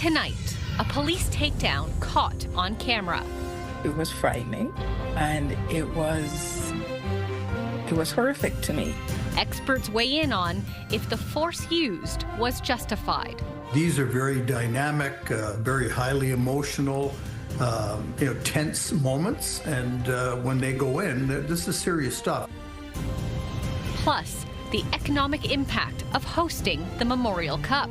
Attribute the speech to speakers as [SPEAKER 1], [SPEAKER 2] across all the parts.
[SPEAKER 1] Tonight, a police takedown caught on camera.
[SPEAKER 2] It was frightening, and it was horrific to me.
[SPEAKER 1] Experts weigh in on if the force used was justified.
[SPEAKER 3] These are very dynamic, very highly emotional, tense moments, and when they go in, this is serious stuff.
[SPEAKER 1] Plus, the economic impact of hosting the Memorial Cup.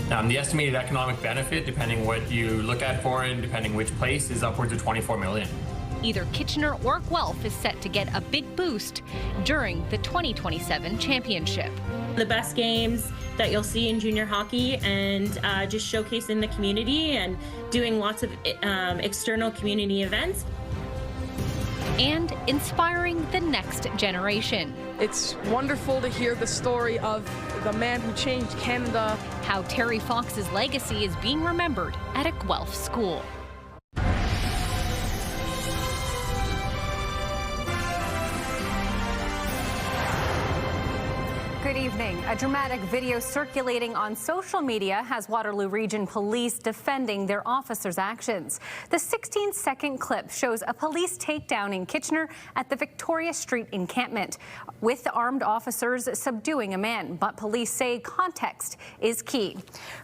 [SPEAKER 4] The estimated economic benefit, depending what you look at for it and depending which place, is upwards of $24 million.
[SPEAKER 1] Either Kitchener or Guelph is set to get a big boost during the 2027 championship.
[SPEAKER 5] The best games that you'll see in junior hockey, and just showcasing the community and doing lots of external community events.
[SPEAKER 1] And inspiring the next generation.
[SPEAKER 6] It's wonderful to hear the story of the man who changed Canada.
[SPEAKER 1] How Terry Fox's legacy is being remembered at a Guelph school.
[SPEAKER 7] Good evening. A dramatic video circulating on social media has Waterloo Region Police defending their officers' actions. The 16-second clip shows a police takedown in Kitchener at the Victoria Street encampment, with armed officers subduing a man, but police say context is key.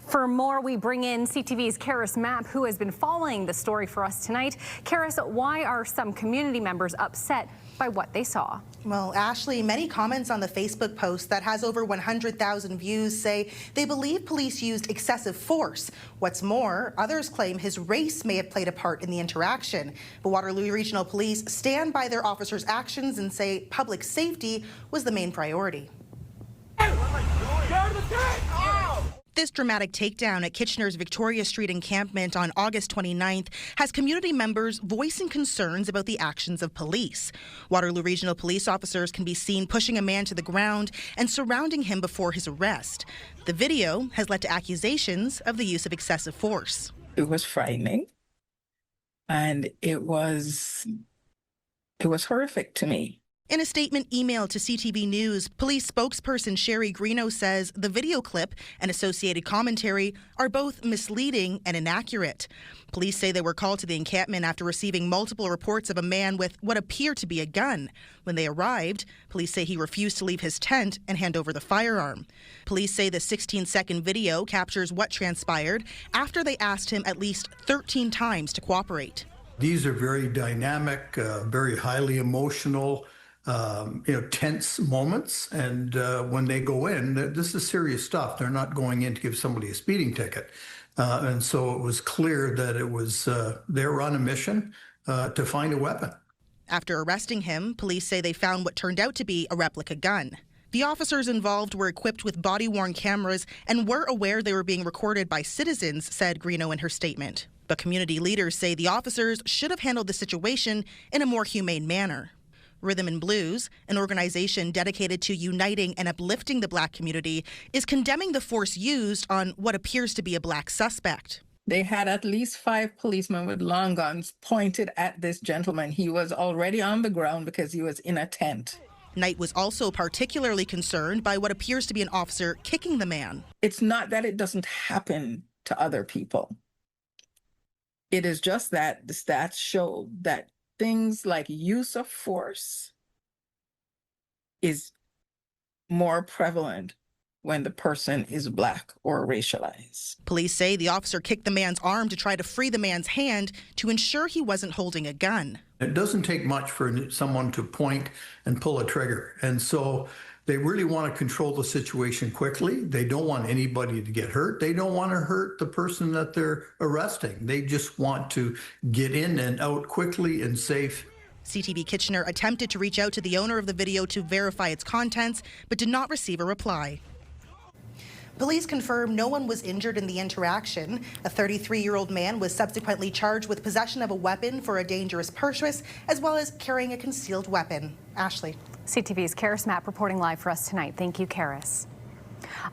[SPEAKER 7] For more, we bring in CTV's Karis Mapp, who has been following the story for us tonight. Karis, why are some community members upset by what they saw?
[SPEAKER 8] Well, Ashley, many comments on the Facebook post that has over 100,000 views say they believe police used excessive force. What's more, others claim his race may have played a part in the interaction. But Waterloo Regional Police stand by their officers' actions and say public safety was the main priority. This dramatic takedown at Kitchener's Victoria Street encampment on August 29th has community members voicing concerns about the actions of police. Waterloo Regional Police officers can be seen pushing a man to the ground and surrounding him before his arrest. The video has led to accusations of the use of excessive force.
[SPEAKER 2] It was frightening, and it was horrific to me.
[SPEAKER 8] In a statement emailed to CTV News, police spokesperson Sherry Greeno says the video clip and associated commentary are both misleading and inaccurate. Police say they were called to the encampment after receiving multiple reports of a man with what appeared to be a gun. When they arrived, police say he refused to leave his tent and hand over the firearm. Police say the 16-second video captures what transpired after they asked him at least 13 times to cooperate.
[SPEAKER 3] These are very dynamic, very highly emotional, tense moments, and when they go in, this is serious stuff. They're not going in to give somebody a speeding ticket, and so it was clear that it was they were on a mission to find a weapon.
[SPEAKER 8] After arresting him, police say they found what turned out to be a replica gun. The officers involved were equipped with body-worn cameras and were aware they were being recorded by citizens, said Greeno in her statement. But community leaders say the officers should have handled the situation in a more humane manner. Rhythm and Blues, an organization dedicated to uniting and uplifting the Black community, is condemning the force used on what appears to be a Black suspect.
[SPEAKER 2] They had at least 5 policemen with long guns pointed at this gentleman. He was already on the ground because he was in a tent.
[SPEAKER 8] Knight was also particularly concerned by what appears to be an officer kicking the man.
[SPEAKER 2] It's not that it doesn't happen to other people. It is just that the stats show that things like use of force is more prevalent when the person is Black or racialized.
[SPEAKER 8] Police say the officer kicked the man's arm to try to free the man's hand to ensure he wasn't holding a gun.
[SPEAKER 3] It doesn't take much for someone to point and pull a trigger, and so they really want to control the situation quickly. They don't want anybody to get hurt. They don't want to hurt the person that they're arresting. They just want to get in and out quickly and safe.
[SPEAKER 8] CTV Kitchener attempted to reach out to the owner of the video to verify its contents, but did not receive a reply. Police confirm no one was injured in the interaction. A 33-year-old man was subsequently charged with possession of a weapon for a dangerous purchase, as well as carrying a concealed weapon. Ashley.
[SPEAKER 7] CTV's Karis Mapp reporting live for us tonight. Thank you, Karis.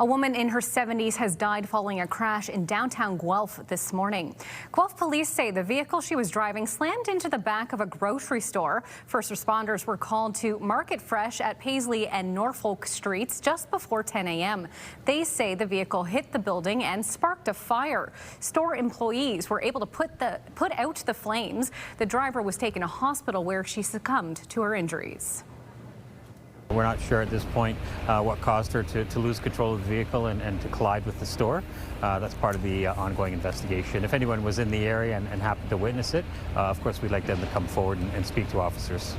[SPEAKER 7] A woman in her 70s has died following a crash in downtown Guelph this morning. Guelph police say the vehicle she was driving slammed into the back of a grocery store. First responders were called to Market Fresh at Paisley and Norfolk Streets just before 10 a.m. They say the vehicle hit the building and sparked a fire. Store employees were able to put out the flames. The driver was taken to hospital where she succumbed to her injuries.
[SPEAKER 9] We're not sure at this point what caused her to lose control of the vehicle and to collide with the store. That's part of the ongoing investigation. If anyone was in the area and happened to witness it, of course we'd like them to come forward and speak to officers.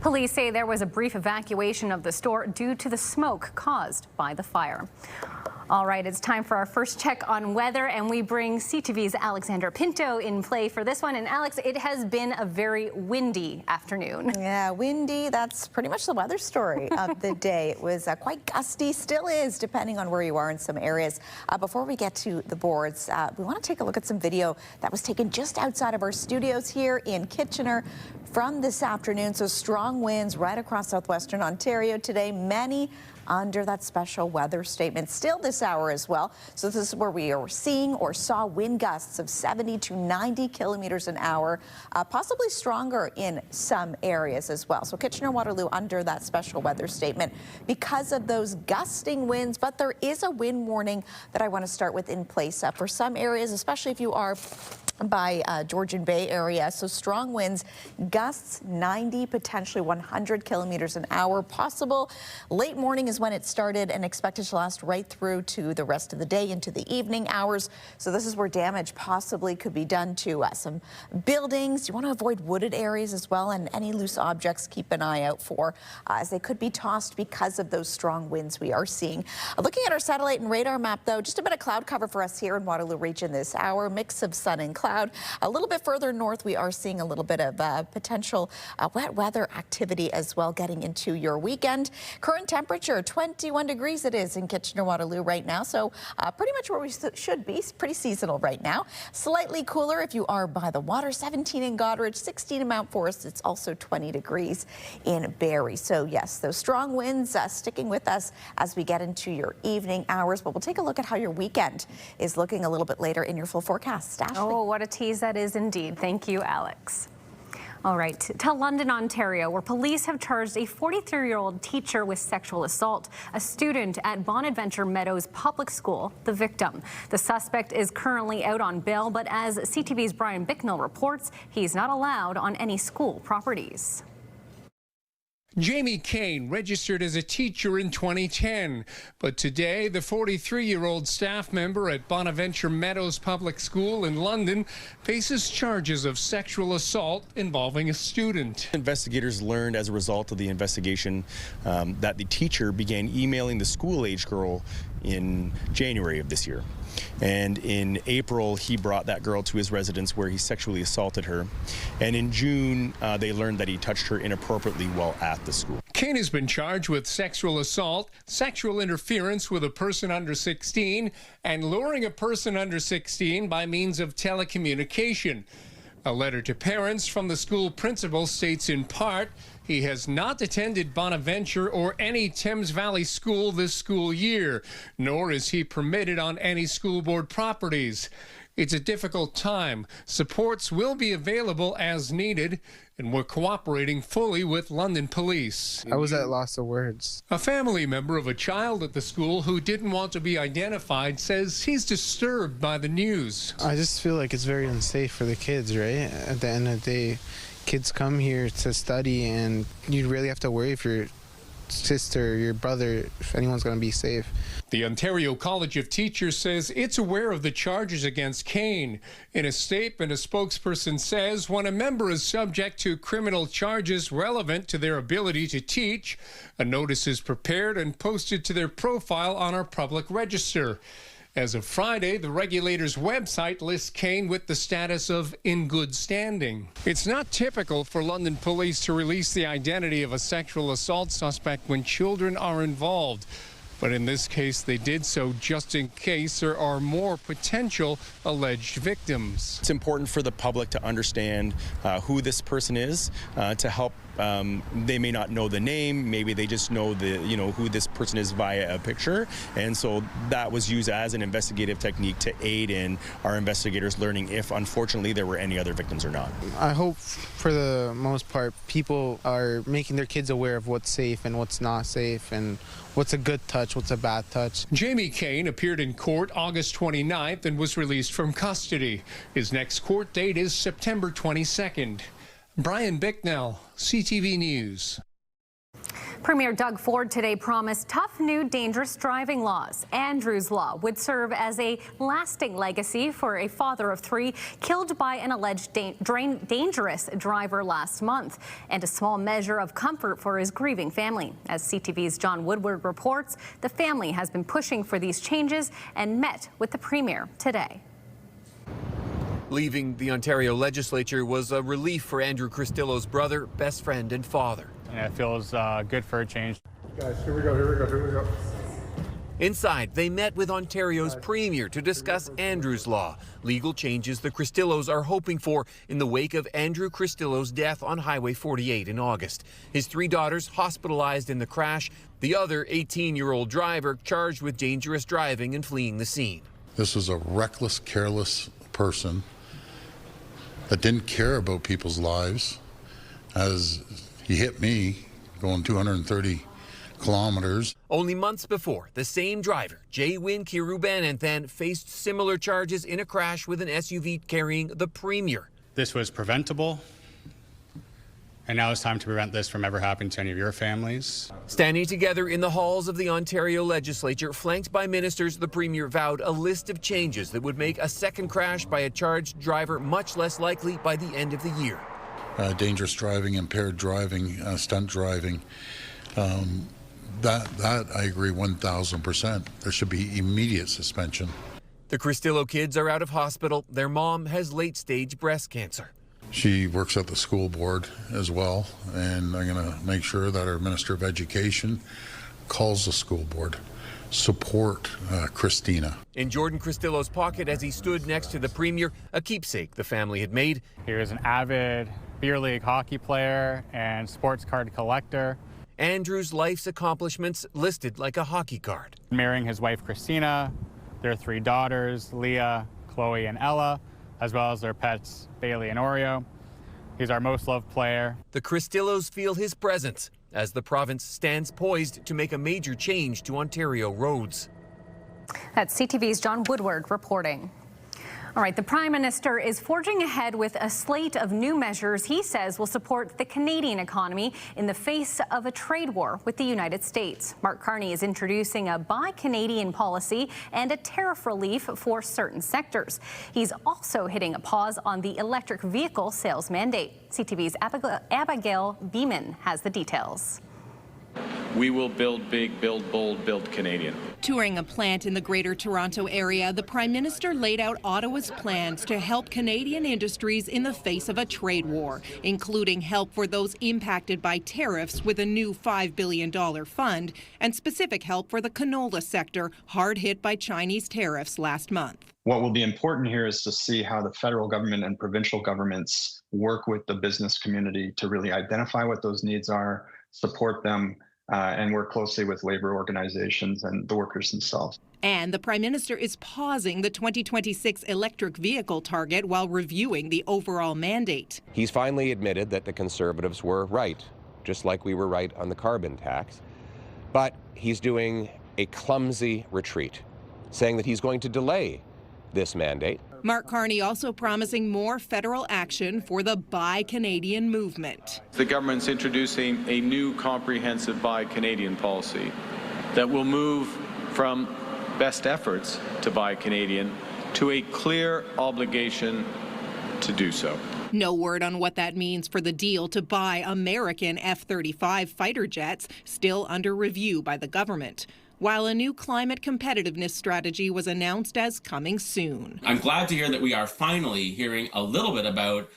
[SPEAKER 7] Police say there was a brief evacuation of the store due to the smoke caused by the fire. All right, it's time for our first check on weather, and we bring CTV's Alexandra Pinto in play for this one. And Alex, it has been a very windy afternoon.
[SPEAKER 10] Yeah, windy. That's pretty much the weather story of the day. It was quite gusty, still is, depending on where you are in some areas. Before we get to the boards, we want to take a look at some video that was taken just outside of our studios here in Kitchener from this afternoon. So strong winds right across southwestern Ontario today. Many under that special weather statement still this hour as well. So this is where we are seeing or saw wind gusts of 70 to 90 kilometers an hour, possibly stronger in some areas as well. So Kitchener-Waterloo under that special weather statement because of those gusting winds, but there is a wind warning that I want to start with in place for some areas, especially if you are by Georgian Bay area. So strong winds, gusts 90, potentially 100 kilometers an hour possible. Late morning is when it started and expected to last right through to the rest of the day into the evening hours. So this is where damage possibly could be done to some buildings. You want to avoid wooded areas as well, and any loose objects keep an eye out for as they could be tossed because of those strong winds we are seeing. Looking at our satellite and radar map though, just a bit of cloud cover for us here in Waterloo region this hour, mix of sun and cloud. A little bit further north, we are seeing a little bit of potential wet weather activity as well getting into your weekend. Current temperature, 21 degrees it is in Kitchener-Waterloo right now, so pretty much where we should be, pretty seasonal right now. Slightly cooler if you are by the water, 17 in Goderich, 16 in Mount Forest. It's also 20 degrees in Barrie. So yes, those strong winds sticking with us as we get into your evening hours, but we'll take a look at how your weekend is looking a little bit later in your full forecast. Ashley.
[SPEAKER 7] Oh, what a tease that is indeed. Thank you, Alex. All right, to London, Ontario, where police have charged a 43-year-old teacher with sexual assault, a student at Bonaventure Meadows Public School, the victim. The suspect is currently out on bail, but as CTV's Brian Bicknell reports, he's not allowed on any school properties.
[SPEAKER 11] Jamie Kane registered as a teacher in 2010, but today the 43-year-old staff member at Bonaventure Meadows Public School in London faces charges of sexual assault involving a student.
[SPEAKER 12] Investigators learned as a result of the investigation that the teacher began emailing the school-age girl in January of this year. And in April, he brought that girl to his residence where he sexually assaulted her. And in June, they learned that he touched her inappropriately while at the school.
[SPEAKER 11] Kane has been charged with sexual assault, sexual interference with a person under 16, and luring a person under 16 by means of telecommunication. A letter to parents from the school principal states in part he has not attended Bonaventure or any Thames Valley school this school year, nor is he permitted on any school board properties. It's a difficult time. Supports will be available as needed, and we're cooperating fully with London Police.
[SPEAKER 13] I was at loss of words.
[SPEAKER 11] A family member of a child at the school who didn't want to be identified says he's disturbed by the news.
[SPEAKER 13] I just feel like it's very unsafe for the kids, right? At the end of the day, kids come here to study, and you really have to worry if your sister, your brother, if anyone's going to be safe.
[SPEAKER 11] The Ontario College of Teachers says it's aware of the charges against Kane. In a statement, a spokesperson says when a member is subject to criminal charges relevant to their ability to teach, a notice is prepared and posted to their profile on our public register. As of Friday, the regulator's website lists Kane with the status of in good standing. It's not typical for London Police to release the identity of a sexual assault suspect when children are involved. But in this case, they did so just in case there are more potential alleged victims.
[SPEAKER 12] It's important for the public to understand who this person is to help They may not know the name, maybe they just know who this person is via a picture, and so that was used as an investigative technique to aid in our investigators learning if, unfortunately, there were any other victims or not.
[SPEAKER 13] I hope, for the most part, people are making their kids aware of what's safe and what's not safe, and what's a good touch, what's a bad touch.
[SPEAKER 11] Jamie Kane appeared in court August 29th and was released from custody. His next court date is September 22nd. Brian Bicknell, CTV News.
[SPEAKER 7] Premier Doug Ford today promised tough new dangerous driving laws. Andrew's Law would serve as a lasting legacy for a father of 3 killed by an alleged dangerous driver last month, and a small measure of comfort for his grieving family. As CTV's John Woodward reports, the family has been pushing for these changes and met with the Premier today.
[SPEAKER 14] Leaving the Ontario legislature was a relief for Andrew Cristillo's brother, best friend and father.
[SPEAKER 9] Yeah, it feels good for a change.
[SPEAKER 3] Guys, here we go.
[SPEAKER 14] Inside, they met with Ontario's Premier to discuss Andrew's Law, legal changes the Cristillos are hoping for in the wake of Andrew Cristillo's death on Highway 48 in August. His 3 daughters hospitalized in the crash, the other 18-year-old driver charged with dangerous driving and fleeing the scene.
[SPEAKER 15] This was a reckless, careless person that didn't care about people's lives, as he hit me going 230 kilometers.
[SPEAKER 14] Only months before, the same driver, Jaywin Kirubananthan, faced similar charges in a crash with an SUV carrying the Premier.
[SPEAKER 16] This was preventable, and now it's time to prevent this from ever happening to any of your families.
[SPEAKER 14] Standing together in the halls of the Ontario legislature, flanked by ministers, the Premier vowed a list of changes that would make a second crash by a charged driver much less likely by the end of the year.
[SPEAKER 15] Dangerous driving, impaired driving, stunt driving, that I agree 1,000%. There should be immediate suspension.
[SPEAKER 14] The Cristillo kids are out of hospital. Their mom has late-stage breast cancer.
[SPEAKER 15] She works at the school board as well, and I'm going to make sure that our Minister of Education calls the school board. Support Christina.
[SPEAKER 14] In Jordan Cristillo's pocket as he stood next to the Premier, a keepsake the family had made.
[SPEAKER 9] He was an avid beer league hockey player and sports card collector.
[SPEAKER 14] Andrew's life's accomplishments listed like a hockey card.
[SPEAKER 9] Marrying his wife Christina, their 3 daughters, Leah, Chloe, and Ella, as well as their pets, Bailey and Oreo. He's our most loved player.
[SPEAKER 14] The Cristillos feel his presence as the province stands poised to make a major change to Ontario roads.
[SPEAKER 7] That's CTV's John Woodward reporting. All right, the Prime Minister is forging ahead with a slate of new measures he says will support the Canadian economy in the face of a trade war with the United States. Mark Carney is introducing a Buy Canadian policy and a tariff relief for certain sectors. He's also hitting a pause on the electric vehicle sales mandate. CTV's Abigail Beeman has the details.
[SPEAKER 17] We will build big, build bold, build Canadian.
[SPEAKER 18] Touring a plant in the Greater Toronto area, the Prime Minister laid out Ottawa's plans to help Canadian industries in the face of a trade war, including help for those impacted by tariffs with a new $5 billion fund and specific help for the canola sector hard hit by Chinese tariffs last month.
[SPEAKER 19] What will be important here is to see how the federal government and provincial governments work with the business community to really identify what those needs are, support them, and work closely with labor organizations and the workers themselves.
[SPEAKER 18] And the Prime Minister is pausing the 2026 electric vehicle target while reviewing the overall mandate.
[SPEAKER 20] He's finally admitted that the Conservatives were right, just like we were right on the carbon tax. But he's doing a clumsy retreat, saying that he's going to delay this mandate.
[SPEAKER 18] Mark Carney also promising more federal action for the Buy Canadian movement.
[SPEAKER 17] The government's introducing a new comprehensive Buy Canadian policy that will move from best efforts to buy Canadian to a clear obligation to do so.
[SPEAKER 18] No word on what that means for the deal to buy American F-35 fighter jets, still under review by the government, while a new climate competitiveness strategy was announced as coming soon.
[SPEAKER 21] I'm glad to hear that we are finally hearing a little bit about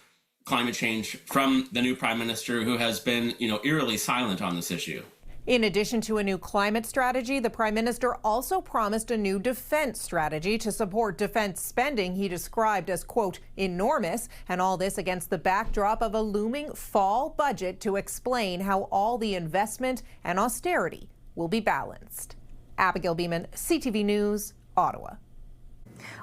[SPEAKER 21] climate change from the new Prime Minister, who has been, eerily silent on this issue.
[SPEAKER 18] In addition to a new climate strategy, the Prime Minister also promised a new defense strategy to support defense spending he described as, quote, enormous, and all this against the backdrop of a looming fall budget to explain how all the investment and austerity will be balanced. Abigail Beeman, CTV News, Ottawa.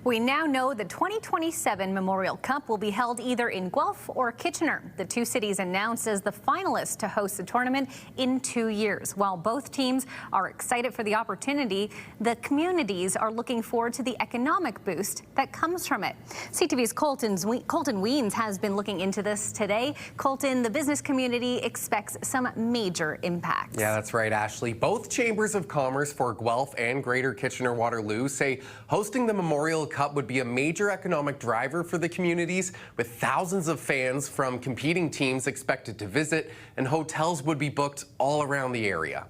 [SPEAKER 7] We now know the 2027 Memorial Cup will be held either in Guelph or Kitchener. The two cities announced as the finalists to host the tournament in 2 years. While both teams are excited for the opportunity, the communities are looking forward to the economic boost that comes from it. CTV's Colton Weens has been looking into this today. Colton, the business community expects some major impacts.
[SPEAKER 4] Yeah, that's right, Ashley. Both chambers of commerce for Guelph and Greater Kitchener-Waterloo say hosting the Memorial Cup would be a major economic driver for the communities, with thousands of fans from competing teams expected to visit, and hotels would be booked all around the area.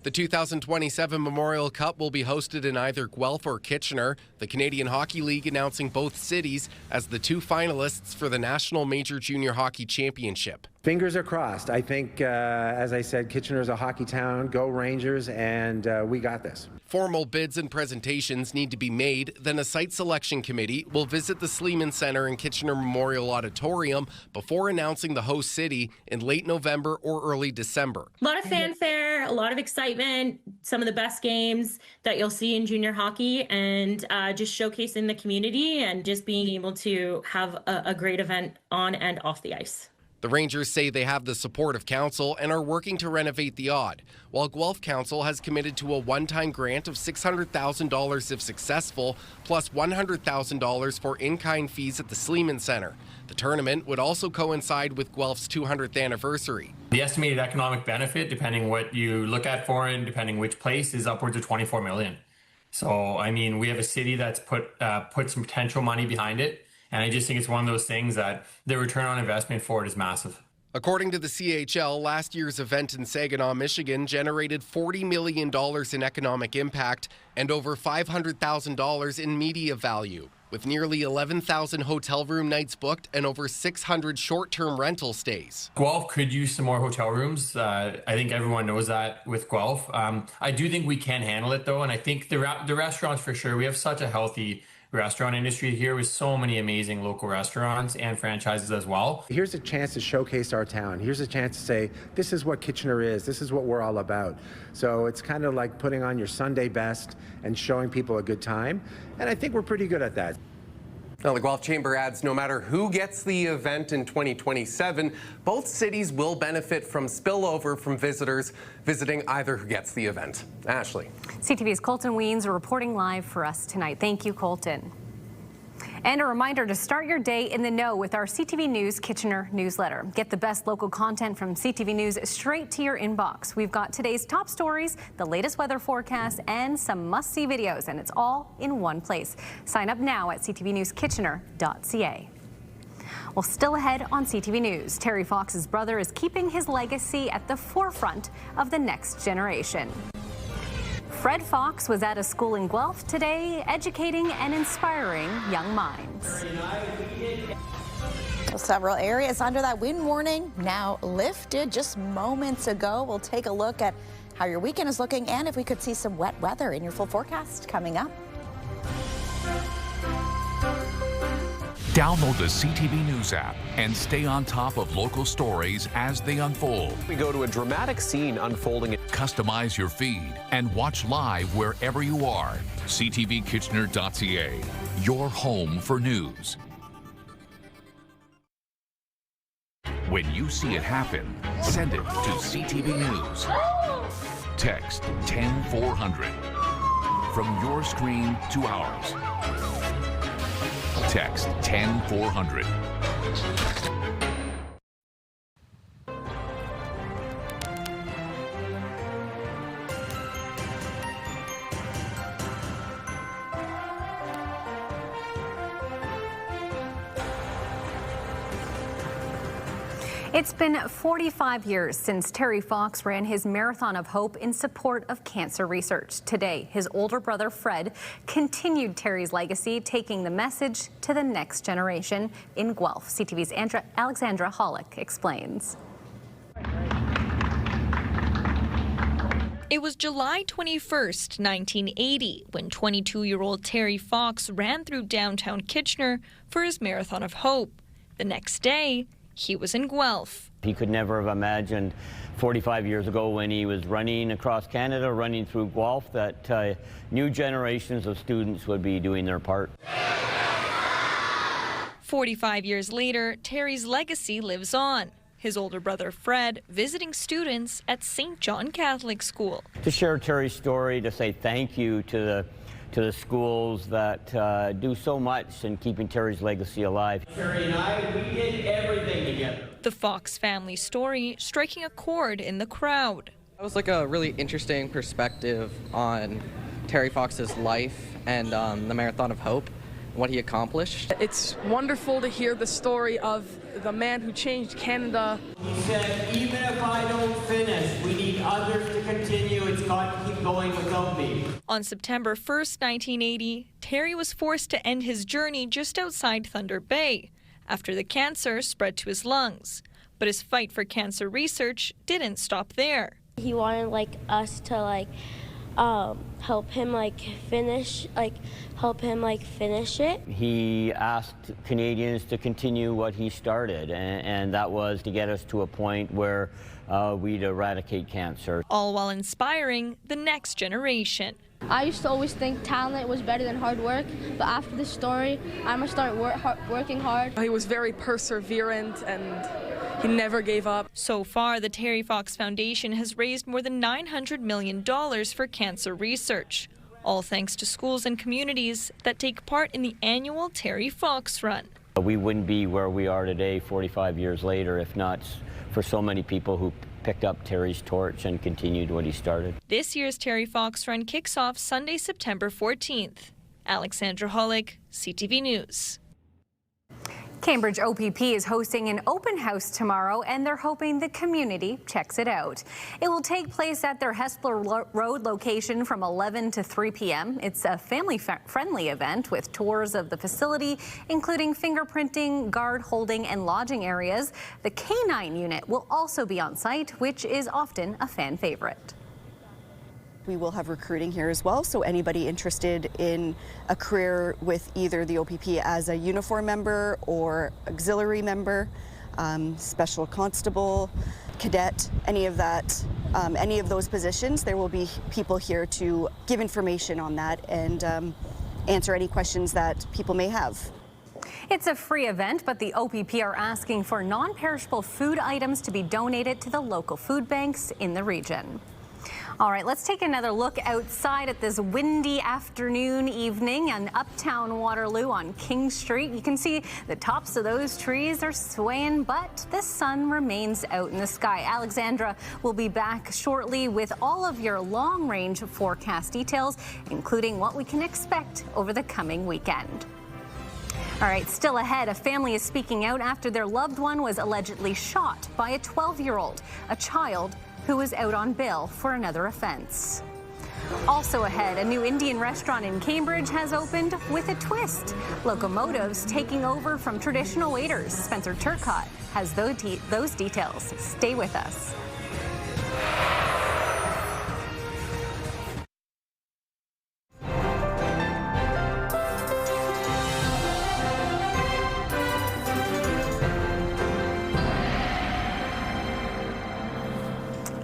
[SPEAKER 4] The 2027 Memorial Cup will be hosted in either Guelph or Kitchener, the Canadian Hockey League announcing both cities as the two finalists for the National Major Junior Hockey Championship.
[SPEAKER 22] Fingers are crossed. I think, as I said, Kitchener's a hockey town. Go Rangers, and we got this.
[SPEAKER 4] Formal bids and presentations need to be made. Then a site selection committee will visit the Sleeman Centre and Kitchener Memorial Auditorium before announcing the host city in late November or early December.
[SPEAKER 5] A lot of fanfare, a lot of excitement, some of the best games that you'll see in junior hockey, and just showcasing the community and just being able to have a great event on and off the ice.
[SPEAKER 4] The Rangers say they have the support of Council and are working to renovate the Aud, while Guelph Council has committed to a one-time grant of $600,000 if successful, plus $100,000 for in-kind fees at the Sleeman Centre. The tournament would also coincide with Guelph's 200th anniversary.
[SPEAKER 23] The estimated economic benefit, depending what you look at for it, depending which place, is upwards of $24 million. So, I mean, we have a city that's put some potential money behind it. And I just think it's one of those things that the return on investment for it is massive.
[SPEAKER 4] According to the CHL, last year's event in Saginaw, Michigan generated $40 million in economic impact and over $500,000 in media value, with nearly 11,000 hotel room nights booked and over 600 short-term rental stays.
[SPEAKER 23] Guelph could use some more hotel rooms. I think everyone knows that with Guelph. I do think we can handle it, though, and I think the restaurants, for sure, we have such a healthy restaurant industry here with so many amazing local restaurants and franchises as well.
[SPEAKER 22] Here's a chance to showcase our town. Here's a chance to say, this is what Kitchener is. This is what we're all about. So it's kind of like putting on your Sunday best and showing people a good time. And I think we're pretty good at that.
[SPEAKER 4] Now, the Guelph Chamber adds no matter who gets the event in 2027, both cities will benefit from spillover from visitors visiting either who gets the event. Ashley.
[SPEAKER 7] CTV's Colton Weens reporting live for us tonight. Thank you, Colton. And a reminder to start your day in the know with our CTV News Kitchener newsletter. Get the best local content from CTV News straight to your inbox. We've got today's top stories, the latest weather forecast, and some must-see videos, and it's all in one place. Sign up now at ctvnewskitchener.ca. Well, still ahead on CTV News, Terry Fox's brother is keeping his legacy at the forefront of the next generation. Fred Fox was at a school in Guelph today, educating and inspiring young minds.
[SPEAKER 10] Well, several areas under that wind warning now lifted just moments ago. We'll take a look at how your weekend is looking and if we could see some wet weather in your full forecast coming up.
[SPEAKER 24] Download the CTV News app and stay on top of local stories as they unfold.
[SPEAKER 20] We go to a dramatic scene unfolding.
[SPEAKER 24] Customize your feed and watch live wherever you are. ctvkitchener.ca, your home for news. When you see it happen, send it to CTV News. Text 10400 from your screen to ours. Text 10400.
[SPEAKER 7] It's been 45 years since Terry Fox ran his Marathon of Hope in support of cancer research. Today, his older brother Fred continued Terry's legacy, taking the message to the next generation in Guelph. CTV's Alexandra Hollick explains.
[SPEAKER 1] It was July 21st, 1980, when 22-year-old Terry Fox ran through downtown Kitchener for his Marathon of Hope. The next day, he was in Guelph.
[SPEAKER 2] He could never have imagined 45 years ago when he was running across Canada, running through Guelph, that new generations of students would be doing their part.
[SPEAKER 1] 45 years later, Terry's legacy lives on. His older brother Fred visiting students at St. John Catholic School.
[SPEAKER 2] To share Terry's story, to say thank you to the schools that do so much in keeping Terry's legacy alive.
[SPEAKER 6] Terry and I, we did everything together.
[SPEAKER 1] The Fox family story striking a chord in the crowd.
[SPEAKER 8] That was like a really interesting perspective on Terry Fox's life and the Marathon of Hope, what he accomplished.
[SPEAKER 25] It's wonderful to hear the story of the man who changed Canada.
[SPEAKER 6] He said, even if I don't finish, we need others to continue. It's got to keep going without me.
[SPEAKER 1] On September 1st, 1980, Terry was forced to end his journey just outside Thunder Bay after the cancer spread to his lungs. But his fight for cancer research didn't stop there.
[SPEAKER 26] He wanted us to help him finish it.
[SPEAKER 2] He asked Canadians to continue what he started, and that was to get us to a point where we'd eradicate cancer.
[SPEAKER 1] All while inspiring the next generation.
[SPEAKER 27] I used to always think talent was better than hard work, but after this story, I'm going to start working hard.
[SPEAKER 25] He was very perseverant and he never gave up.
[SPEAKER 1] So far, the Terry Fox Foundation has raised more than $900 million for cancer research, all thanks to schools and communities that take part in the annual Terry Fox Run.
[SPEAKER 2] We wouldn't be where we are today 45 years later if not for so many people who picked up Terry's torch and continued what he started.
[SPEAKER 1] This year's Terry Fox Run kicks off Sunday, September 14th. Alexandra Hollick, CTV News.
[SPEAKER 7] Cambridge OPP is hosting an open house tomorrow, and they're hoping the community checks it out. It will take place at their Hespeler Road location from 11 to 3 p.m. It's a family-friendly event with tours of the facility, including fingerprinting, guard holding, and lodging areas. The K9 unit will also be on site, which is often a fan favorite.
[SPEAKER 28] We will have recruiting here as well, so anybody interested in a career with either the OPP as a uniform member or auxiliary member, special constable, cadet, any of that, any of those positions, there will be people here to give information on that and answer any questions that people may have.
[SPEAKER 7] It's a free event, but the OPP are asking for non-perishable food items to be donated to the local food banks in the region. All right, let's take another look outside at this windy afternoon evening in uptown Waterloo on King Street. You can see the tops of those trees are swaying, but the sun remains out in the sky. Alexandra will be back shortly with all of your long-range forecast details, including what we can expect over the coming weekend. All right, still ahead, a family is speaking out after their loved one was allegedly shot by a 12-year-old, a child who was out on bail for another offense. Also ahead, a new Indian restaurant in Cambridge has opened with a twist. Locomotives taking over from traditional waiters. Spencer Turcott has those details. Stay with us.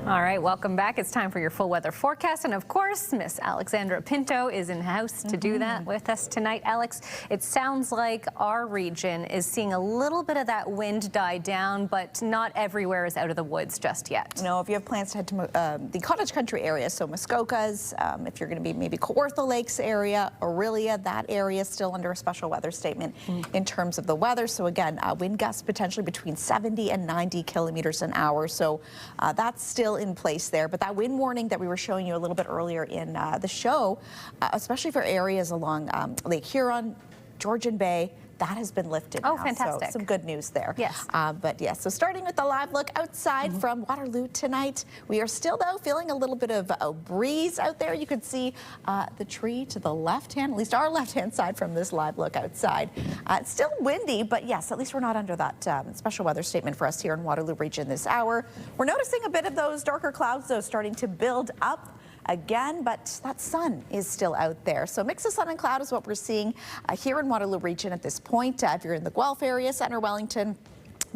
[SPEAKER 7] All right, welcome back. It's time for your full weather forecast. And of course, Miss Alexandra Pinto is in house to do that with us tonight. Alex, it sounds like our region is seeing a little bit of that wind die down, but not everywhere is out of the woods just yet.
[SPEAKER 10] No, if you have plans to head to the Cottage Country area, so Muskokas, if you're going to be maybe Kawartha Lakes area, Aurelia, that area is still under a special weather statement in terms of the weather. So again, wind gusts potentially between 70 and 90 kilometers an hour. So that's still in place there, but that wind warning that we were showing you a little bit earlier in the show, especially for areas along Lake Huron, Georgian Bay, that has been lifted
[SPEAKER 7] Oh,
[SPEAKER 10] now.
[SPEAKER 7] fantastic.
[SPEAKER 10] So some good news there.
[SPEAKER 7] Yes.
[SPEAKER 10] But yeah, so starting with the live look outside from Waterloo tonight, we are still, though, feeling a little bit of a breeze out there. You can see the tree to the left-hand, at least our left-hand side from this live look outside. It's still windy, but yes, at least we're not under that special weather statement for us here in Waterloo region this hour. We're noticing a bit of those darker clouds, though, starting to build up again, but that sun is still out there. So mix of sun and cloud is what we're seeing here in Waterloo region at this point. If you're in the Guelph area, Centre Wellington,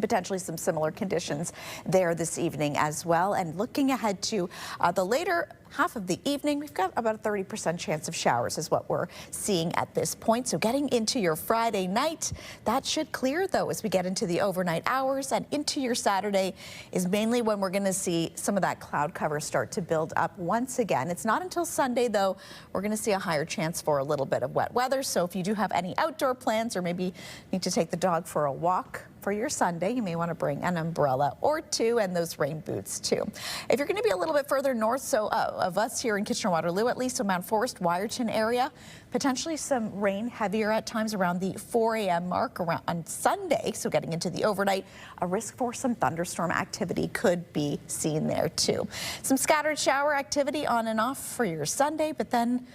[SPEAKER 10] potentially some similar conditions there this evening as well. And looking ahead to the later half of the evening, we've got about a 30% chance of showers is what we're seeing at this point. So getting into your Friday night, that should clear, though, as we get into the overnight hours, and into your Saturday is mainly when we're going to see some of that cloud cover start to build up once again. It's not until Sunday, though, we're going to see a higher chance for a little bit of wet weather. So if you do have any outdoor plans, or maybe need to take the dog for a walk for your Sunday, you may want to bring an umbrella or two, and those rain boots too. If you're going to be a little bit further north, so of us here in Kitchener-Waterloo, at least, so Mount Forest, Wyerton area, potentially some rain, heavier at times around the 4 a.m. mark around on Sunday. So getting into the overnight, a risk for some thunderstorm activity could be seen there too. Some scattered shower activity on and off for your Sunday, but then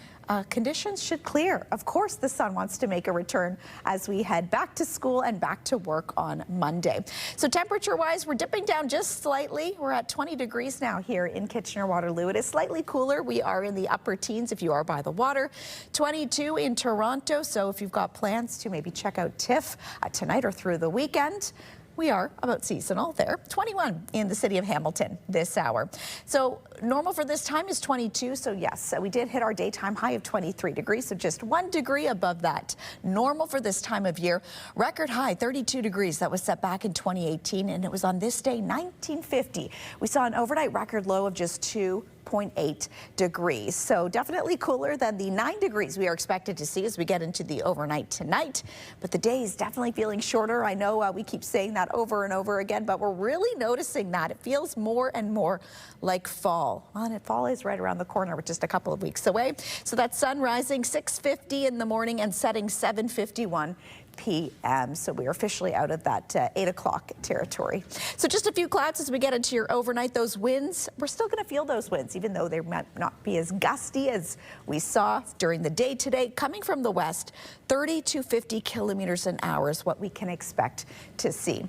[SPEAKER 10] conditions should clear. Of course, the sun wants to make a return as we head back to school and back to work on Monday. So temperature-wise, we're dipping down just slightly. We're at 20 degrees now here in Kitchener-Waterloo. It is slightly cooler. We are in the upper teens if you are by the water. 22 in Toronto. So if you've got plans to maybe check out TIFF tonight or through the weekend, we are about seasonal there. 21 in the city of Hamilton this hour. So normal for this time is 22. So yes, we did hit our daytime high of 23 degrees. So just 1 degree above that. Normal for this time of year. Record high 32 degrees. That was set back in 2018, and it was on this day 1950. We saw an overnight record low of just 2.8 degrees. So definitely cooler than the 9 degrees we are expected to see as we get into the overnight tonight. But the day is definitely feeling shorter. I know we keep saying that over and over again, but we're really noticing that. It feels more and more like fall. Well, and fall is right around the corner. We're just a couple of weeks away. So that's sun rising 6:50 in the morning and setting 7:51 p.m. So we are officially out of that 8 o'clock territory. So just a few clouds as we get into your overnight. Those winds, we're still going to feel those winds, even though they might not be as gusty as we saw during the day today. Coming from the west, 30 to 50 kilometers an hour is what we can expect to see.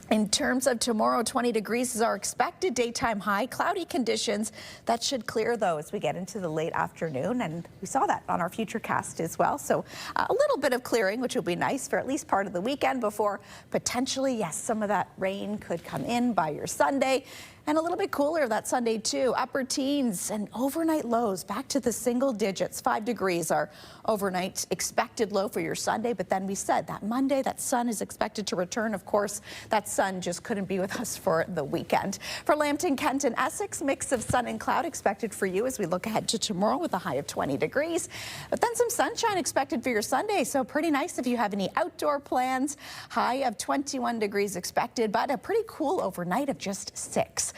[SPEAKER 10] In terms of tomorrow, 20 degrees is our expected daytime high. Cloudy conditions. That should clear, though, as we get into the late afternoon. And we saw that on our future cast as well. So a little bit of clearing, which will be nice for at least part of the weekend before potentially, yes, some of that rain could come in by your Sunday. And a little bit cooler that Sunday, too. Upper teens and overnight lows back to the single digits. 5 degrees our overnight expected low for your Sunday. But then we said that Monday, that sun is expected to return. Of course, that sun just couldn't be with us for the weekend. For Lambton, Kent, and Essex, mix of sun and cloud expected for you as we look ahead to tomorrow with a high of 20 degrees. But then some sunshine expected for your Sunday. So pretty nice if you have any outdoor plans. High of 21 degrees expected, but a pretty cool overnight of just 6.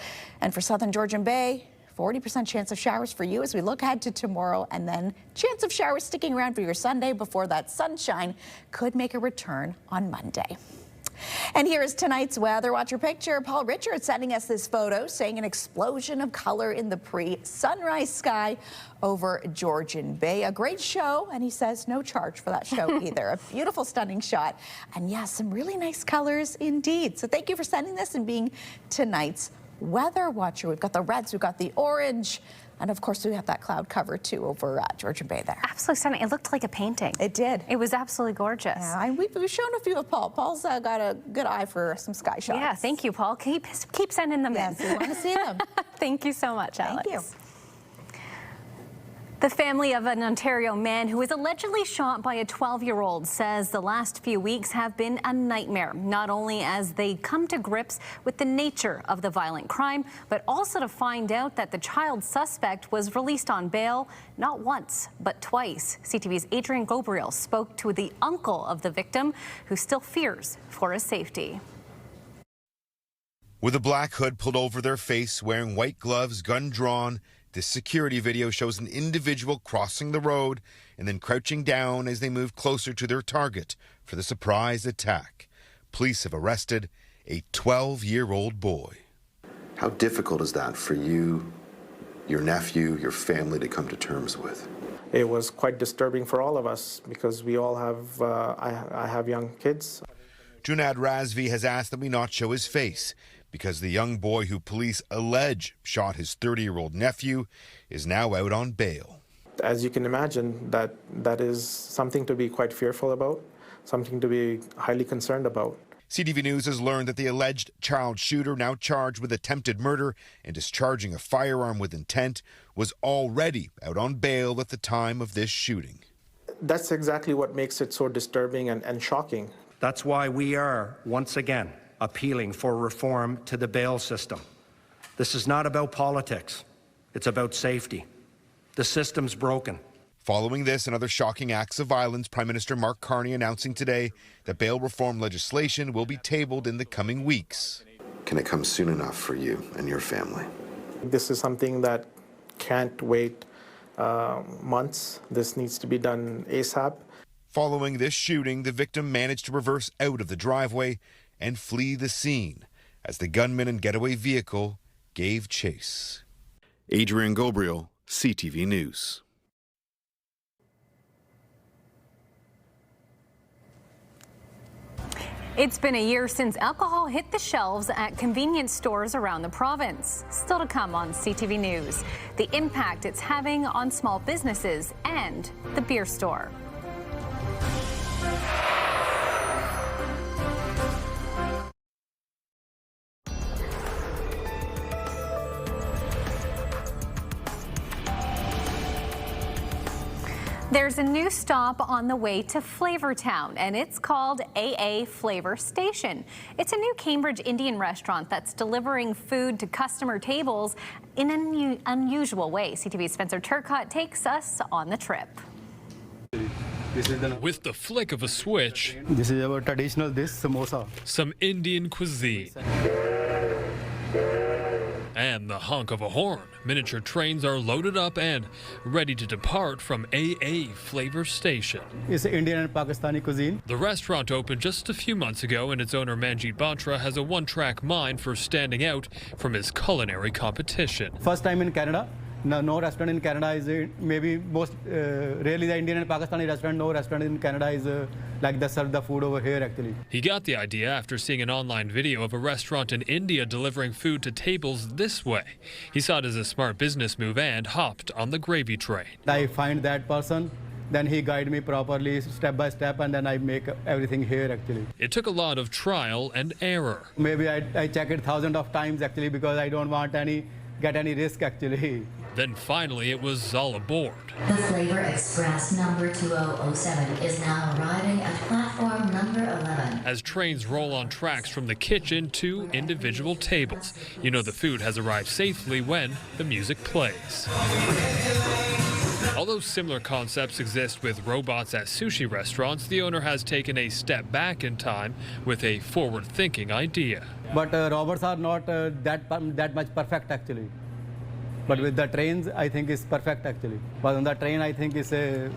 [SPEAKER 10] And for Southern Georgian Bay, 40% chance of showers for you as we look ahead to tomorrow, and then chance of showers sticking around for your Sunday before that sunshine could make a return on Monday. And here is tonight's Weather Watcher picture. Paul Richard sending us this photo saying an explosion of color in the pre-sunrise sky over Georgian Bay. A great show, and he says no charge for that show either. A beautiful, stunning shot. And yes, some really nice colors indeed. So thank you for sending this and being tonight's Weather Watcher. We've got the reds, we've got the orange, and of course we have that cloud cover too over Georgian Bay there.
[SPEAKER 7] Absolutely stunning. It looked like a painting.
[SPEAKER 10] It did.
[SPEAKER 7] It was absolutely gorgeous.
[SPEAKER 10] Yeah, we've shown a few of Paul. Paul's got a good eye for some sky shots.
[SPEAKER 7] Yeah, thank you, Paul. Keep sending them in.
[SPEAKER 10] Yes, we want to see them.
[SPEAKER 7] Thank you so much, Alex.
[SPEAKER 10] Thank you.
[SPEAKER 7] The family of an Ontario man who was allegedly shot by a 12-year-old says the last few weeks have been a nightmare, not only as they come to grips with the nature of the violent crime, but also to find out that the child suspect was released on bail not once, but twice. CTV's Adrian Gabriel spoke to the uncle of the victim, who still fears for his safety.
[SPEAKER 3] With a black hood pulled over their face, wearing white gloves, gun drawn, this security video shows an individual crossing the road and then crouching down as they moved closer to their target for the surprise attack. Police have arrested a 12-year-old boy.
[SPEAKER 9] How difficult is that for you, your nephew, your family to come to terms with?
[SPEAKER 11] It was quite disturbing for all of us because we all have, I have young kids.
[SPEAKER 3] Junaid Razvi has asked that we not show his face because the young boy who police allege shot his 30-year-old nephew is now out on bail.
[SPEAKER 11] As you can imagine, that is something to be quite fearful about, something to be highly concerned about.
[SPEAKER 3] CTV News has learned that the alleged child shooter, now charged with attempted murder and discharging a firearm with intent, was already out on bail at the time of this shooting.
[SPEAKER 11] That's exactly what makes it so disturbing and shocking.
[SPEAKER 12] That's why we are, once again, appealing for reform to the bail system. This is not about politics. It's about safety. The system's broken.
[SPEAKER 3] Following this and other shocking acts of violence, Prime Minister Mark Carney announcing today that bail reform legislation will be tabled in the coming weeks.
[SPEAKER 9] Can it come soon enough for you and your family?
[SPEAKER 11] This is something that can't wait months. This needs to be done ASAP.
[SPEAKER 3] Following this shooting, the victim managed to reverse out of the driveway and flee the scene as the gunman and getaway vehicle gave chase. Adrian Gobriel, CTV News.
[SPEAKER 7] It's been a year since alcohol hit the shelves at convenience stores around the province. Still to come on CTV News, the impact it's having on small businesses and the beer store. There's a new stop on the way to Flavortown, and it's called AA Flavor Station. It's a new Cambridge Indian restaurant that's delivering food to customer tables in an unusual way. CTV's Spencer Turcotte takes us on the trip.
[SPEAKER 13] With the flick of a switch,
[SPEAKER 14] this is our traditional dish, samosa.
[SPEAKER 13] Some Indian cuisine. And the honk of a horn. Miniature trains are loaded up and ready to depart from AA Flavor Station.
[SPEAKER 14] It's Indian and Pakistani cuisine.
[SPEAKER 13] The restaurant opened just a few months ago, and its owner Manjeet Batra has a one-track mind for standing out from his culinary competition.
[SPEAKER 14] First time in Canada. No restaurant in Canada is maybe most rarely the Indian and Pakistani restaurant. No restaurant in Canada is like they serve the food over here actually.
[SPEAKER 13] He got the idea after seeing an online video of a restaurant in India delivering food to tables this way. He saw it as a smart business move and hopped on the gravy train.
[SPEAKER 14] I find that person, then he guide me properly step by step, and then I make everything here actually.
[SPEAKER 13] It took a lot of trial and error.
[SPEAKER 14] Maybe I check it thousands of times actually because I don't want get any risk actually.
[SPEAKER 13] Then finally it was all aboard.
[SPEAKER 15] The Flavor Express number 2007 is now arriving at platform number 11.
[SPEAKER 13] As trains roll on tracks from the kitchen to individual tables, you know the food has arrived safely when the music plays. Although similar concepts exist with robots at sushi restaurants, the owner has taken a step back in time with a forward-thinking idea.
[SPEAKER 14] But robots are not that much perfect actually. But with the trains, I think it's perfect actually. But on the train, I think it's a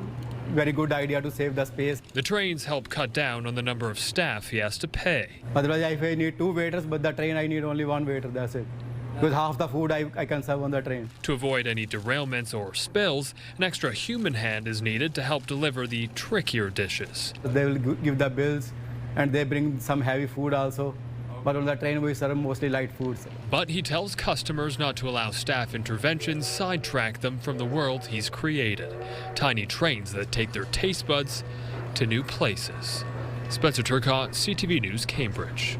[SPEAKER 14] very good idea to save the space.
[SPEAKER 13] The trains help cut down on the number of staff he has to pay.
[SPEAKER 14] Otherwise, if I need 2 waiters, but the train, I need only 1 waiter, that's it. Because half the food I can serve on the train.
[SPEAKER 13] To avoid any derailments or spills, an extra human hand is needed to help deliver the trickier dishes.
[SPEAKER 14] They will give the bills, and they bring some heavy food also. But on the train, we serve mostly light foods.
[SPEAKER 13] But he tells customers not to allow staff interventions sidetrack them from the world he's created. Tiny trains that take their taste buds to new places. Spencer Turcotte, CTV News, Cambridge.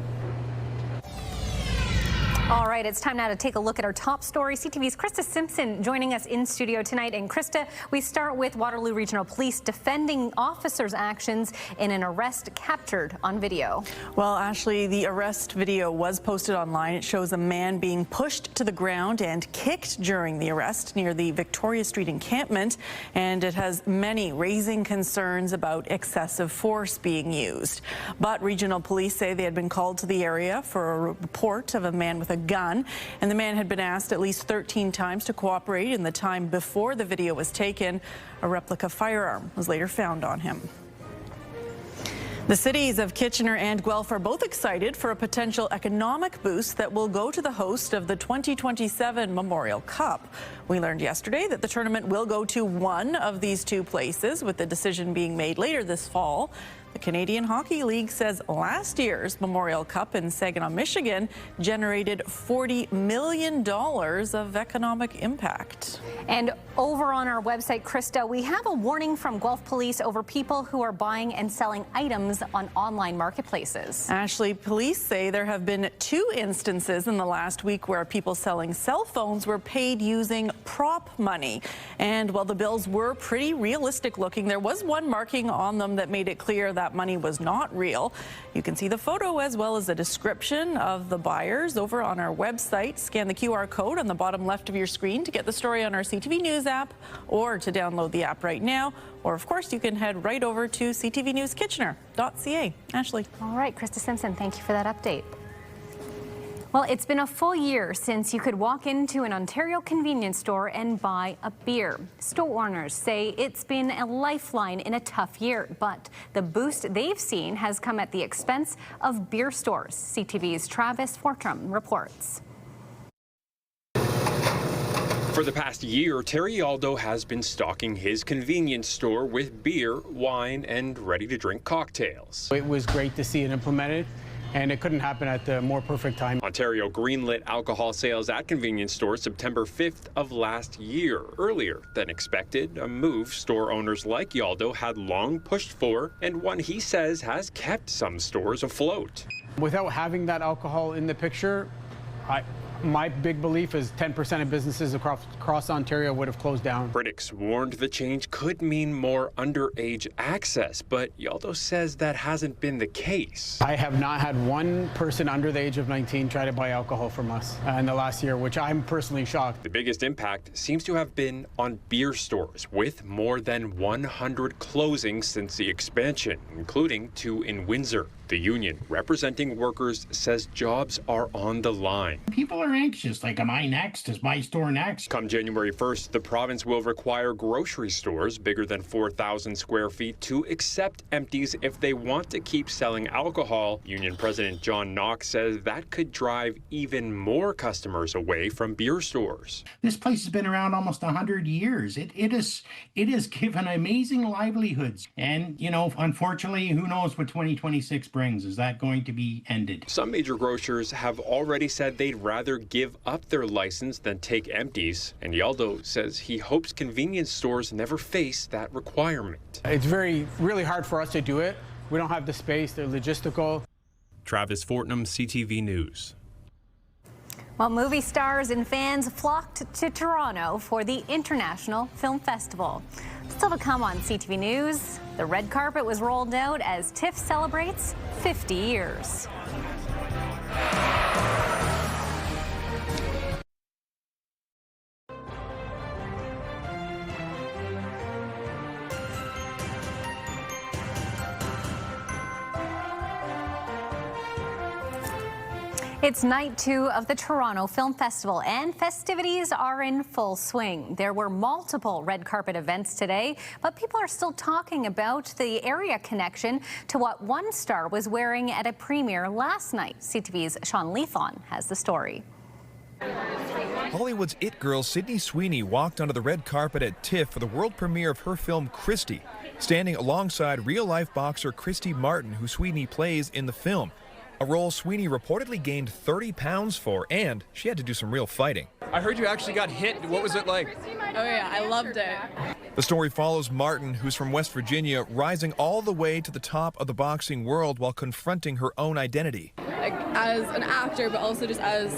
[SPEAKER 7] All right, it's time now to take a look at our top story. CTV's Krista Simpson joining us in studio tonight. And Krista, we start with Waterloo Regional Police defending officers' actions in an arrest captured on video.
[SPEAKER 16] Well, Ashley, the arrest video was posted online. It shows a man being pushed to the ground and kicked during the arrest near the Victoria Street encampment. And it has many raising concerns about excessive force being used. But regional police say they had been called to the area for a report of a man with a a gun, and the man had been asked at least 13 times to cooperate in the time before the video was taken. A replica firearm was later found on him. The cities of Kitchener and Guelph are both excited for a potential economic boost that will go to the host of the 2027 Memorial Cup. We learned yesterday that the tournament will go to one of these two places, with the decision being made later this fall. The Canadian Hockey League says last year's Memorial Cup in Saginaw, Michigan generated $40 million of economic impact.
[SPEAKER 7] And over on our website, Krista, we have a warning from Guelph Police over people who are buying and selling items on online marketplaces.
[SPEAKER 16] Ashley, police say there have been 2 instances in the last week where people selling cell phones were paid using prop money. And while the bills were pretty realistic looking, there was one marking on them that made it clear that money was not real. You can see the photo as well as a description of the buyers over on our website. Scan the QR code on the bottom left of your screen to get the story on our CTV News app, or to download the app right now. Or, of course, you can head right over to ctvnewskitchener.ca. Ashley.
[SPEAKER 7] All right, Krista Simpson, thank you for that update. Well, it's been a full year since you could walk into an Ontario convenience store and buy a beer. Store owners say it's been a lifeline in a tough year, but the boost they've seen has come at the expense of beer stores. CTV's Travis Fortram reports.
[SPEAKER 4] For the past year, Terry Aldo has been stocking his convenience store with beer, wine, and ready-to-drink cocktails.
[SPEAKER 5] It was great to see it implemented, and it couldn't happen at the more perfect time.
[SPEAKER 4] Ontario greenlit alcohol sales at convenience stores September 5th of last year, earlier than expected, a move store owners like Yaldo had long pushed for, and one he says has kept some stores afloat.
[SPEAKER 5] Without having that alcohol in the picture, my big belief is 10% of businesses across Ontario would have closed down.
[SPEAKER 4] Critics warned the change could mean more underage access, but Yaldo says that hasn't been the case.
[SPEAKER 5] I have not had one person under the age of 19 try to buy alcohol from us in the last year, which I'm personally shocked.
[SPEAKER 4] The biggest impact seems to have been on beer stores, with more than 100 closings since the expansion, including 2 in Windsor. The union representing workers says jobs are on the line.
[SPEAKER 17] People are anxious, like, am I next? Is my store next?
[SPEAKER 4] Come January 1st, the province will require grocery stores bigger than 4,000 square feet to accept empties if they want to keep selling alcohol. Union President John Knox says that could drive even more customers away from beer stores.
[SPEAKER 17] This place has been around almost 100 years. It has given amazing livelihoods. And, you know, unfortunately, who knows what 2026 brings. Is that going to be ended?
[SPEAKER 4] Some major grocers have already said they'd rather give up their license than take empties, and Yaldo says he hopes convenience stores never face that requirement.
[SPEAKER 5] It's really hard for us to do it. We don't have the space, they're logistical.
[SPEAKER 4] Travis Fortnam, CTV News.
[SPEAKER 7] Well, movie stars and fans flocked to Toronto for the International Film Festival. Still to come on CTV News, the red carpet was rolled out as TIFF celebrates 50 years. It's night 2 of the Toronto Film Festival, and festivities are in full swing. There were multiple red carpet events today, but people are still talking about the area connection to what one star was wearing at a premiere last night. CTV's Sean Leathon has the story.
[SPEAKER 18] Hollywood's it girl Sydney Sweeney walked onto the red carpet at TIFF for the world premiere of her film Christy, standing alongside real-life boxer Christy Martin, who Sweeney plays in the film. A role Sweeney reportedly gained 30 pounds for, and she had to do some real fighting.
[SPEAKER 19] I heard you actually got hit. What was it like?
[SPEAKER 25] Oh yeah, I loved it.
[SPEAKER 18] The story follows Martin, who's from West Virginia, rising all the way to the top of the boxing world while confronting her own identity.
[SPEAKER 25] Like, as an actor, but also just as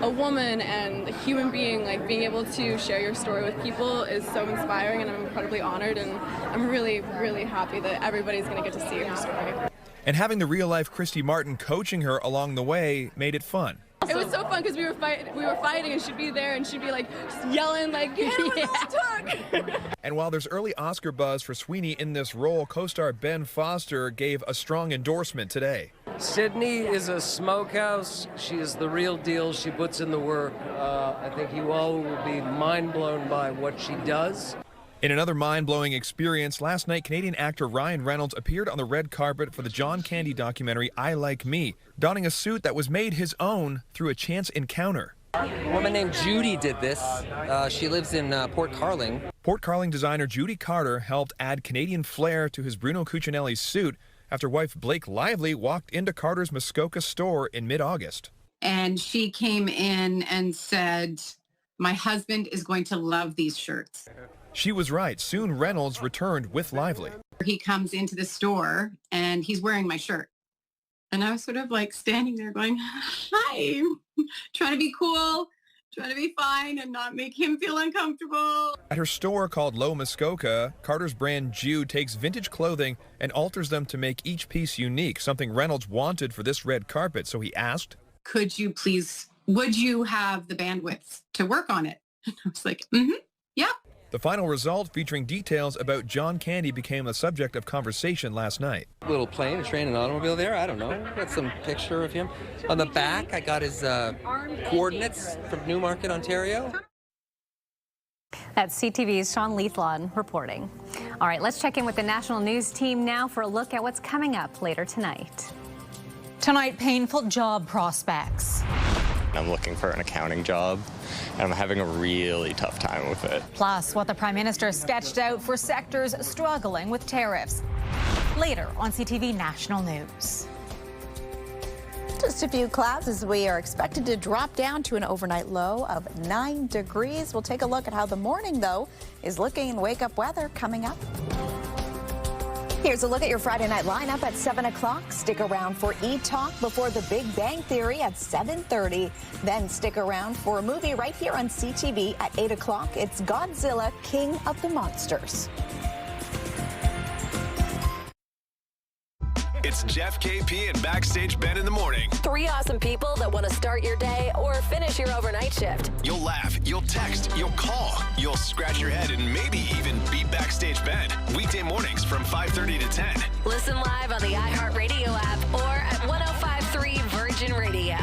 [SPEAKER 25] a woman and a human being, like, being able to share your story with people is so inspiring, and I'm incredibly honored, and I'm really, really happy that everybody's going to get to see her story.
[SPEAKER 18] And having the real-life Christy Martin coaching her along the way made it fun.
[SPEAKER 25] It was so fun because we were fighting, and she'd be there, and she'd be like just yelling, like, yeah.
[SPEAKER 18] And while there's early Oscar buzz for Sweeney in this role, co-star Ben Foster gave a strong endorsement today.
[SPEAKER 6] Sydney is a smokehouse. She is the real deal. She puts in the work. I think you all will be mind blown by what she does.
[SPEAKER 18] In another mind-blowing experience, last night Canadian actor Ryan Reynolds appeared on the red carpet for the John Candy documentary I Like Me, donning a suit that was made his own through a chance encounter.
[SPEAKER 8] A woman named Judy did this. She lives in Port Carling.
[SPEAKER 18] Port Carling designer Judy Carter helped add Canadian flair to his Bruno Cucinelli's suit after wife Blake Lively walked into Carter's Muskoka store in mid-August.
[SPEAKER 20] And she came in and said, "My husband is going to love these shirts."
[SPEAKER 18] She was right. Soon Reynolds returned with Lively.
[SPEAKER 20] He comes into the store and he's wearing my shirt. And I was sort of like standing there going, "Hi," trying to be cool, trying to be fine and not make him feel uncomfortable.
[SPEAKER 18] At her store called Low Muskoka, Carter's brand Jude takes vintage clothing and alters them to make each piece unique, something Reynolds wanted for this red carpet. So he asked,
[SPEAKER 20] "Could you please, would you have the bandwidth to work on it?" And I was like, yeah.
[SPEAKER 18] The final result, featuring details about John Candy, became the subject of conversation last night.
[SPEAKER 8] A little plane, a train, an automobile there. I don't know. Got some picture of him. On the back, I got his coordinates from Newmarket, Ontario.
[SPEAKER 7] That's CTV's Sean Leithlon reporting. All right, let's check in with the national news team now for a look at what's coming up later tonight.
[SPEAKER 21] Tonight, painful job prospects.
[SPEAKER 22] I'm looking for an accounting job, and I'm having a really tough time with it.
[SPEAKER 21] Plus, what the Prime Minister sketched out for sectors struggling with tariffs. Later on CTV National News.
[SPEAKER 10] Just a few clouds as we are expected to drop down to an overnight low of 9 degrees. We'll take a look at how the morning, though, is looking in wake-up weather coming up. Here's a look at your Friday night lineup at 7 o'clock. Stick around for E-Talk before The Big Bang Theory at 7:30. Then stick around for a movie right here on CTV at 8 o'clock. It's Godzilla, King of the Monsters.
[SPEAKER 23] It's Jeff, KP, and Backstage Ben in the morning.
[SPEAKER 24] 3 awesome people that want to start your day or finish your overnight shift.
[SPEAKER 23] You'll laugh, you'll text, you'll call, you'll scratch your head, and maybe even beat Backstage Ben. Weekday mornings from 5:30 to 10.
[SPEAKER 24] Listen live on the iHeartRadio app or at 105.3 Virgin Radio.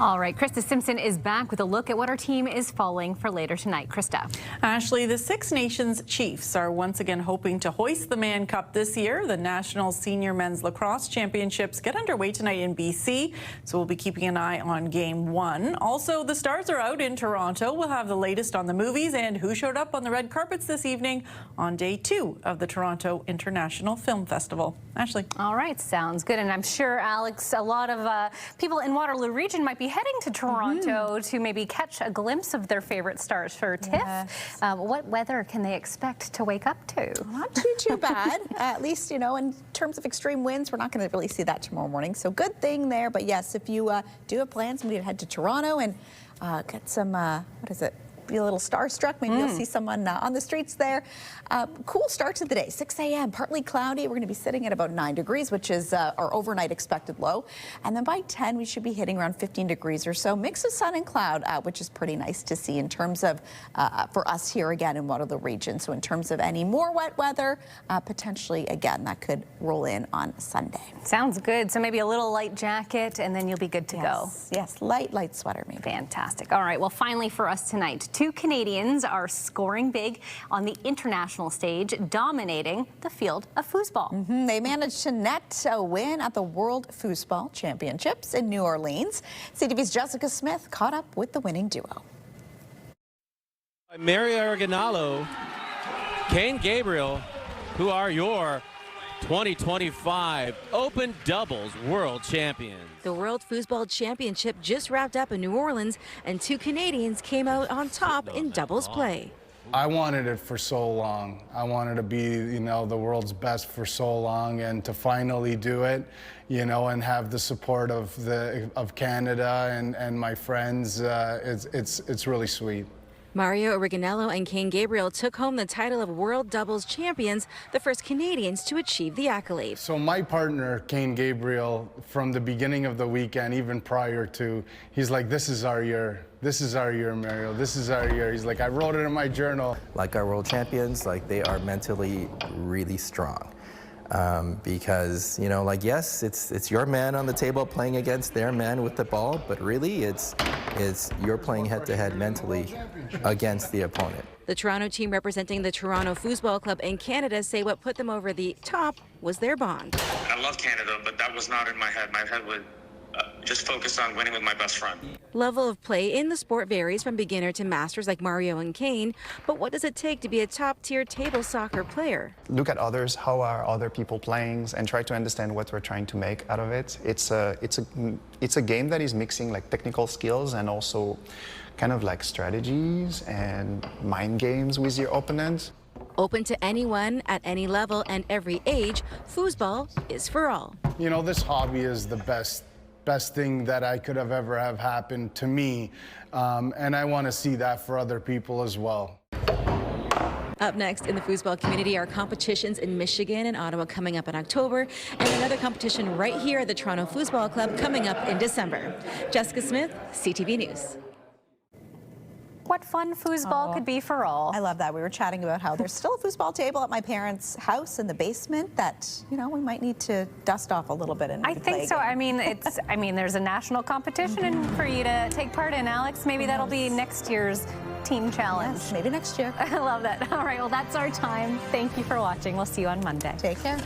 [SPEAKER 7] All right, Krista Simpson is back with a look at what our team is following for later tonight. Krista.
[SPEAKER 16] Ashley, the Six Nations Chiefs are once again hoping to hoist the Mann Cup this year. The National Senior Men's Lacrosse Championships get underway tonight in BC, so we'll be keeping an eye on Game 1. Also, the stars are out in Toronto. We'll have the latest on the movies and who showed up on the red carpets this evening on Day 2 of the Toronto International Film Festival. Ashley.
[SPEAKER 7] All right, sounds good. And I'm sure, Alex, a lot of people in Waterloo region might be heading to Toronto to maybe catch a glimpse of their favorite stars for TIFF. What weather can they expect to wake up to?
[SPEAKER 10] Not too bad. At least, you know, in terms of extreme winds, we're not going to really see that tomorrow morning. So good thing there. But yes, if you do have plans, maybe to head to Toronto and get some, what is it? Be a little starstruck. Maybe you'll see someone on the streets there. Cool start to the day, 6 a.m., partly cloudy. We're going to be sitting at about 9 degrees, which is our overnight expected low. And then by 10, we should be hitting around 15 degrees or so. Mix of sun and cloud, which is pretty nice to see in terms of, for us here again in Waterloo region. So in terms of any more wet weather, potentially, again, that could roll in on Sunday.
[SPEAKER 7] Sounds good. So maybe a little light jacket and then you'll be good to go.
[SPEAKER 10] Yes, light sweater maybe.
[SPEAKER 7] Fantastic. All right, well, finally for us tonight, 2 Canadians are scoring big on the international stage, dominating the field of foosball.
[SPEAKER 10] They managed to net a win at the World Foosball Championships in New Orleans. CTV's Jessica Smith caught up with the winning duo.
[SPEAKER 26] Mary Argonalo, Kane Gabriel, who are your 2025 Open Doubles World Champions.
[SPEAKER 29] The World Foosball Championship just wrapped up in New Orleans, and 2 Canadians came out on top in doubles play.
[SPEAKER 30] I wanted it for so long. I wanted to be, you know, the world's best for so long, and to finally do it, you know, and have the support of Canada and my friends, it's really sweet.
[SPEAKER 29] Mario Originello and Kane Gabriel took home the title of World Doubles Champions, the first Canadians to achieve the accolade.
[SPEAKER 30] So my partner, Kane Gabriel, from the beginning of the weekend, even prior to, he's like, this is our year. This is our year, Mario. This is our year. He's like, I wrote it in my journal.
[SPEAKER 1] Like our world champions, like they are mentally really strong. Because, you know, like, yes, it's your man on the table playing against their man with the ball, but really it's you're playing head-to-head mentally against the opponent.
[SPEAKER 29] The Toronto team representing the Toronto Foosball Club in Canada say what put them over the top was their bond.
[SPEAKER 2] I love Canada, but that was not in my head. My head was just focused on winning with my best friend.
[SPEAKER 29] Level of play in the sport varies from beginner to masters like Mario and Kane, but what does it take to be a top-tier table soccer player?
[SPEAKER 3] Look at others, how are other people playing, and try to understand what we're trying to make out of it. It's a game that is mixing like technical skills and also kind of like strategies and mind games with your opponent.
[SPEAKER 29] Open to anyone at any level and every age, foosball is for all.
[SPEAKER 30] You know, this hobby is the best thing that I could have ever have happened to me, and I want to see that for other people as well.
[SPEAKER 29] Up next in the foosball community are competitions in Michigan and Ottawa coming up in October, and another competition right here at the Toronto Foosball Club coming up in December. Jessica Smith, CTV News.
[SPEAKER 7] What fun foosball could be for all.
[SPEAKER 10] I love that. We were chatting about how there's still a foosball table at my parents' house in the basement that, you know, we might need to dust off a little bit. And
[SPEAKER 7] I think so. I mean, there's a national competition for you to take part in, Alex. Maybe that'll be next year's team challenge.
[SPEAKER 10] Yes, maybe next year.
[SPEAKER 7] I love that. All right, well, that's our time. Thank you for watching. We'll see you on Monday.
[SPEAKER 10] Take care.